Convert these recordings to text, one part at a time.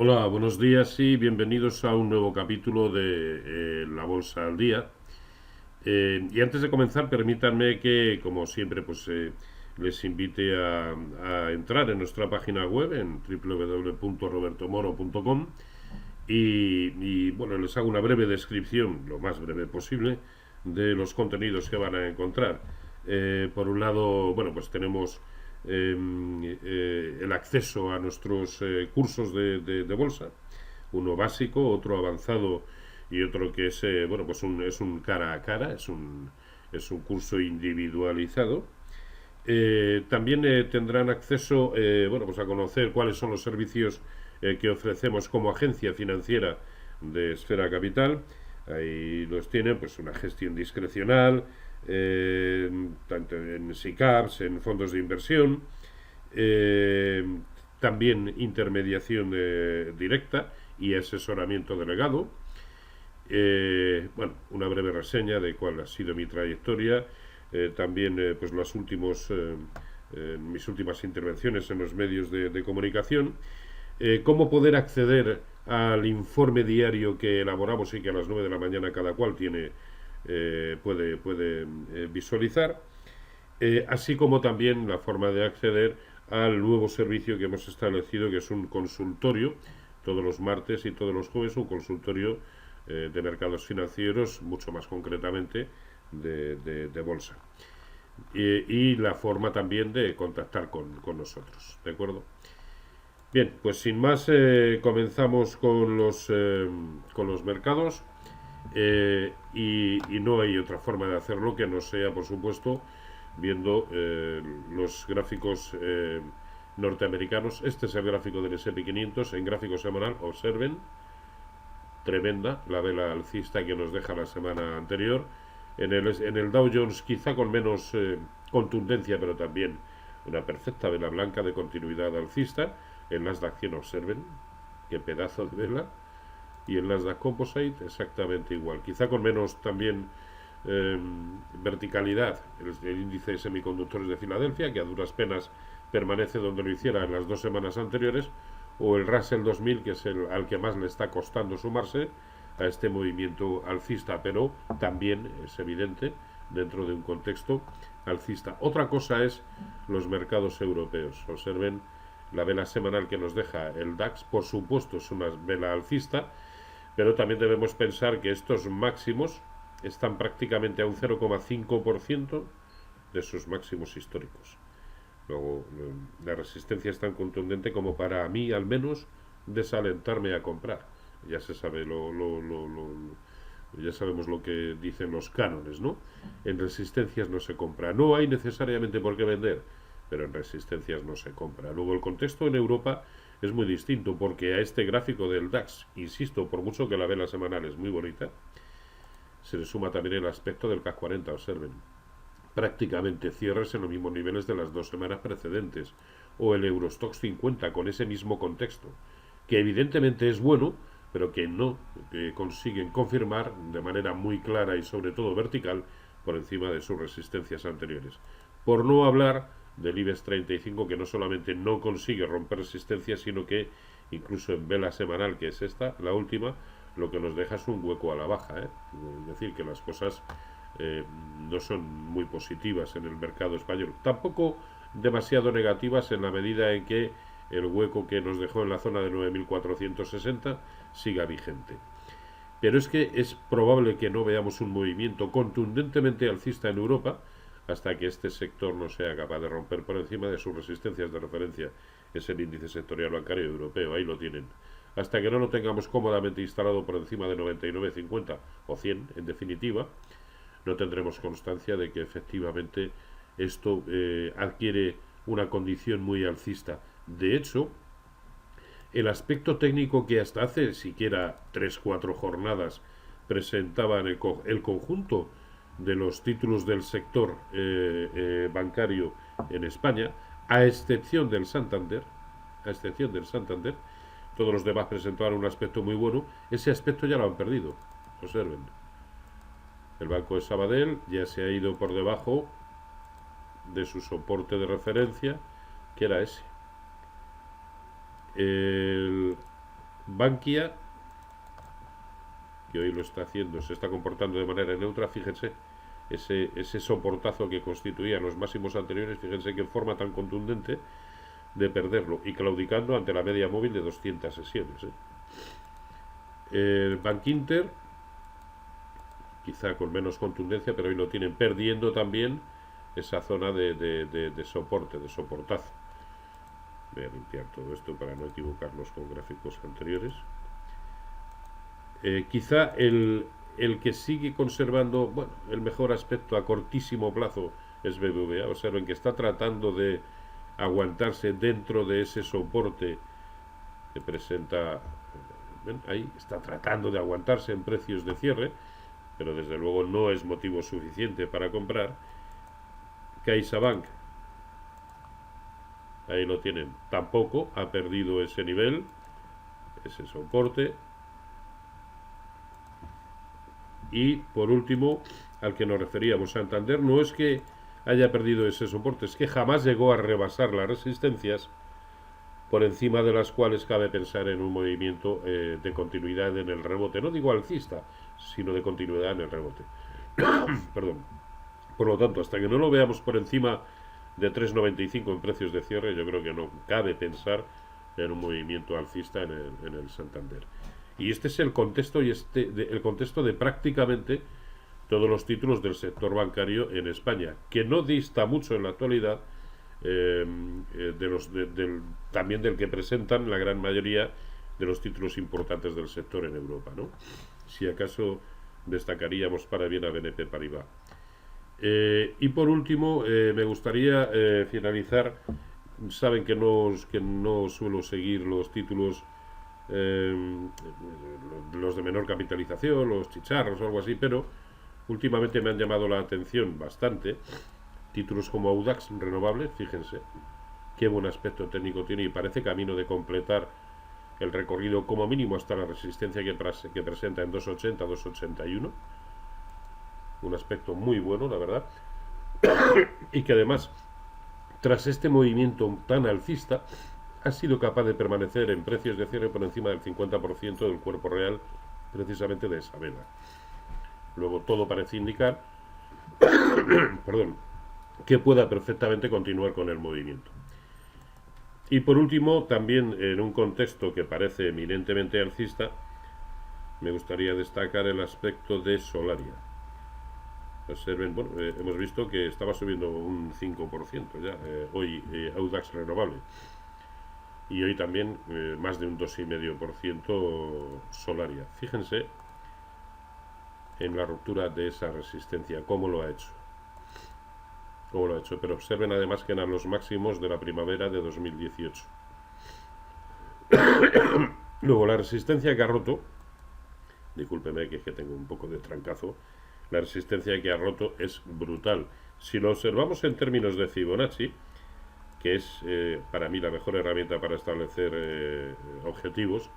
Hola, buenos días y bienvenidos a un nuevo capítulo de La Bolsa al Día. Y antes de comenzar, permítanme que, como siempre, les invite a entrar en nuestra página web en www.robertomoro.com bueno, les hago una breve descripción, lo más breve posible, de los contenidos que van a encontrar. Por un lado, bueno, pues tenemos el acceso a nuestros cursos de bolsa, uno básico, otro avanzado y otro que es, es un cara a cara, es un curso individualizado. También tendrán acceso a conocer cuáles son los servicios que ofrecemos como agencia financiera de Esfera Capital. Ahí los tienen, pues una gestión discrecional, tanto en SICAPs, en fondos de inversión, eh, también intermediación directa y asesoramiento delegado. Una breve reseña de cuál ha sido mi trayectoria, también pues mis últimas intervenciones en los medios de comunicación, cómo poder acceder al informe diario que elaboramos y que a las 9 de la mañana cada cual puede visualizar, así como también la forma de acceder al nuevo servicio que hemos establecido, que es un consultorio, todos los martes y todos los jueves, un consultorio de mercados financieros, mucho más concretamente de bolsa. Y la forma también de contactar con nosotros, ¿de acuerdo? Bien, pues sin más, comenzamos con los mercados. Y no hay otra forma de hacerlo que no sea, por supuesto, viendo los gráficos norteamericanos. Este es el gráfico del S&P 500 en gráfico semanal. Observen, tremenda la vela alcista que nos deja la semana anterior. En el Dow Jones quizá con menos contundencia, pero también una perfecta vela blanca de continuidad alcista. En Nasdaq 100 observen, qué pedazo de vela. Y en Nasdaq Composite exactamente igual, quizá con menos también eh, verticalidad el índice de semiconductores de Filadelfia, que a duras penas permanece donde lo hiciera en las 2 semanas anteriores, o el Russell 2000, que es el al que más le está costando sumarse a este movimiento alcista, pero también es evidente dentro de un contexto alcista. Otra cosa es los mercados europeos. Observen la vela semanal que nos deja el DAX, por supuesto es una vela alcista, pero también debemos pensar que estos máximos están prácticamente a un 0,5% de sus máximos históricos. Luego, la resistencia es tan contundente como para mí, al menos, desalentarme a comprar. Ya se sabe ya sabemos lo que dicen los cánones, ¿no? En resistencias no se compra. No hay necesariamente por qué vender, pero en resistencias no se compra. Luego el contexto en Europa es muy distinto porque a este gráfico del DAX, insisto, por mucho que la vela semanal es muy bonita, se le suma también el aspecto del CAC 40, observen. Prácticamente cierres en los mismos niveles de las 2 semanas precedentes, o el Eurostoxx 50 con ese mismo contexto, que evidentemente es bueno, pero que no consiguen confirmar de manera muy clara y sobre todo vertical por encima de sus resistencias anteriores. Por no hablar del IBEX 35, que no solamente no consigue romper resistencias, sino que incluso en vela semanal, que es esta, la última, lo que nos deja es un hueco a la baja. Es decir, que las cosas no son muy positivas en el mercado español. Tampoco demasiado negativas en la medida en que el hueco que nos dejó en la zona de 9.460 siga vigente. Pero es que es probable que no veamos un movimiento contundentemente alcista en Europa hasta que este sector no sea capaz de romper por encima de sus resistencias de referencia. Es el índice sectorial bancario europeo, ahí lo tienen. Hasta que no lo tengamos cómodamente instalado por encima de 99,50 o 100, en definitiva, no tendremos constancia de que efectivamente esto adquiere una condición muy alcista. De hecho, el aspecto técnico que hasta hace siquiera 3 4 jornadas presentaban el conjunto de los títulos del sector bancario en España, a excepción del Santander, todos los demás presentaban un aspecto muy bueno, ese aspecto ya lo han perdido. Observen. El Banco de Sabadell ya se ha ido por debajo de su soporte de referencia, que era ese. El Bankia, que hoy lo está haciendo, se está comportando de manera neutra, fíjense, ese soportazo que constituían los máximos anteriores, fíjense qué forma tan contundente de perderlo, y claudicando ante la media móvil de 200 sesiones. El Bankinter, quizá con menos contundencia, pero hoy lo tienen perdiendo también esa zona de soporte, de soportazo. Voy a limpiar todo esto para no equivocarnos con gráficos anteriores. Quizá el que sigue conservando, bueno, el mejor aspecto a cortísimo plazo es BBVA. Observen que está tratando de aguantarse dentro de ese soporte que presenta. ¿Ven? Ahí está tratando de aguantarse en precios de cierre, pero desde luego no es motivo suficiente para comprar. CaixaBank, ahí lo tienen, tampoco ha perdido ese nivel, ese soporte. Y por último, al que nos referíamos, Santander, no es que haya perdido ese soporte, es que jamás llegó a rebasar las resistencias por encima de las cuales cabe pensar en un movimiento de continuidad en el rebote, no digo alcista, sino de continuidad en el rebote. Perdón. Por lo tanto, hasta que no lo veamos por encima de 3,95 en precios de cierre, yo creo que no cabe pensar en un movimiento alcista en el Santander. Y este es el contexto, el contexto de prácticamente todos los títulos del sector bancario en España, que no dista mucho en la actualidad también del que presentan la gran mayoría de los títulos importantes del sector en Europa, ¿no? Si acaso destacaríamos para bien a BNP Paribas. Y por último, me gustaría finalizar. Saben que no suelo seguir los títulos, los de menor capitalización, los chicharros o algo así, pero últimamente me han llamado la atención bastante títulos como Audax Renovables. Fíjense qué buen aspecto técnico tiene y parece camino de completar el recorrido como mínimo hasta la resistencia que presenta en 2,80, 2,81. Un aspecto muy bueno, la verdad, y que además, tras este movimiento tan alcista, ha sido capaz de permanecer en precios de cierre por encima del 50% del cuerpo real, precisamente de esa vela. Luego todo parece indicar perdón, que pueda perfectamente continuar con el movimiento. Y por último, también en un contexto que parece eminentemente alcista, me gustaría destacar el aspecto de Solaria. Observen, bueno, hemos visto que estaba subiendo un 5% ya, hoy Audax Renovable. Y hoy también más de un 2,5% Solaria. Fíjense en la ruptura de esa resistencia, cómo lo ha hecho. Pero observen además que eran los máximos de la primavera de 2018. Luego, la resistencia que ha roto, discúlpeme que es que tengo un poco de trancazo, la resistencia que ha roto es brutal. Si lo observamos en términos de Fibonacci, que es para mí la mejor herramienta para establecer objetivos,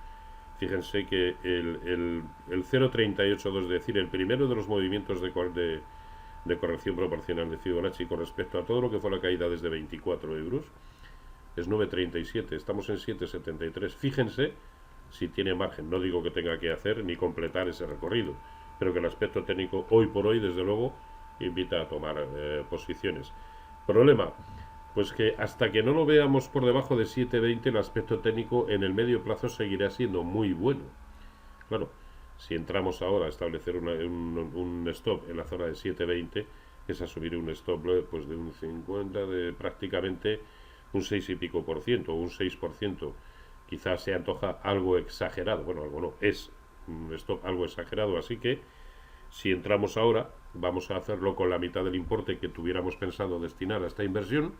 fíjense que el 0,382, es decir, el primero de los movimientos de corrección proporcional de Fibonacci con respecto a todo lo que fue la caída desde 24 euros, es 9,37, estamos en 7,73. Fíjense si tiene margen, no digo que tenga que hacer ni completar ese recorrido, pero que el aspecto técnico hoy por hoy, desde luego, invita a tomar posiciones. Problema, pues que hasta que no lo veamos por debajo de 7,20, el aspecto técnico en el medio plazo seguirá siendo muy bueno. Claro, si entramos ahora a establecer un stop en la zona de 7,20, es asumir un stop pues de un 50, de prácticamente un 6 y pico por ciento, o un 6%. Quizás se antoja algo exagerado, bueno, algo no, es un stop algo exagerado, así que si entramos ahora, vamos a hacerlo con la mitad del importe que tuviéramos pensado destinar a esta inversión,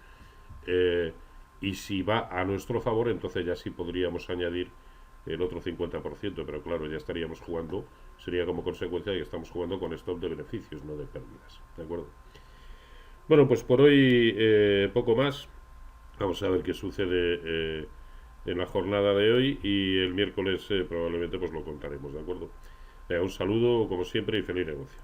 y si va a nuestro favor, entonces ya sí podríamos añadir el otro 50%, pero claro, ya estaríamos jugando, sería como consecuencia de que estamos jugando con stop de beneficios, no de pérdidas, ¿de acuerdo? Bueno, pues por hoy poco más. Vamos a ver qué sucede en la jornada de hoy, y el miércoles probablemente pues lo contaremos, ¿de acuerdo? Un saludo como siempre y feliz negocio.